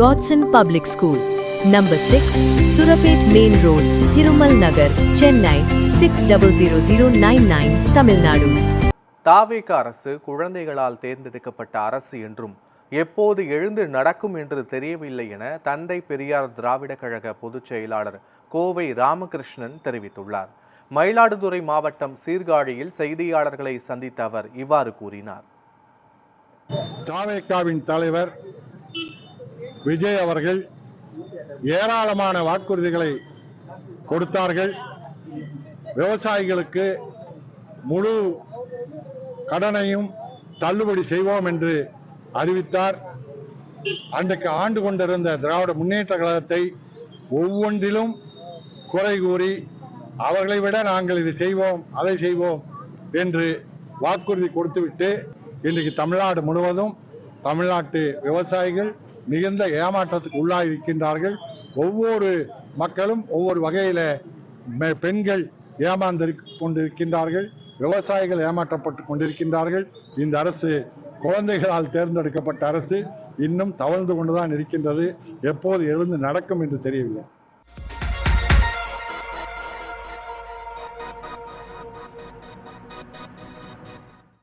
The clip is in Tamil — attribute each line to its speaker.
Speaker 1: Godson Public School, Number 6, Surapet Main Road, Thirumal Nagar, Chennai 600099, Tamil Nadu.
Speaker 2: தாவேக அரசு குழந்தைகளால் தேர்ந்தெடுக்கப்பட்ட அரசு என்றும் எப்போது எழுந்து நடக்கும் என்று தெரியவில்லை என தந்தை பெரியார் திராவிட கழக பொதுச் செயலாளர் கோவை ராமகிருஷ்ணன் தெரிவித்துள்ளார். மயிலாடுதுறை மாவட்டம் சீர்காழியில் செய்தியாளர்களை சந்தித்த அவர் இவ்வாறு கூறினார்.
Speaker 3: தாவேகாவின் தலைவர் விஜய் அவர்கள் ஏராளமான வாக்குறுதிகளை கொடுத்தார்கள். விவசாயிகளுக்கு முழு கடனையும் தள்ளுபடி செய்வோம் என்று அறிவித்தார். அன்றைக்கு ஆண்டு கொண்டிருந்த திராவிட முன்னேற்ற கழகத்தை ஒவ்வொன்றிலும் குறை கூறி அவர்களை விட நாங்கள் இதை செய்வோம் அதை செய்வோம் என்று வாக்குறுதி கொடுத்துவிட்டு இன்றைக்கு தமிழ்நாடு முழுவதும் தமிழ்நாட்டு விவசாயிகள் மிகுந்த ஏமாற்றத்துக்கு உள்ளாயிருக்கின்றார்கள். ஒவ்வொரு மக்களும் ஒவ்வொரு வகையில பெண்கள் ஏமாந்து கொண்டிருக்கின்றார்கள், விவசாயிகள் ஏமாற்றப்பட்டு கொண்டிருக்கின்றார்கள். இந்த அரசு குழந்தைகளால் தேர்ந்தெடுக்கப்பட்ட அரசு இன்னும் தவழ்ந்து கொண்டுதான் இருக்கின்றது. எப்போது எழுந்து நடக்கும் என்று தெரியவில்லை.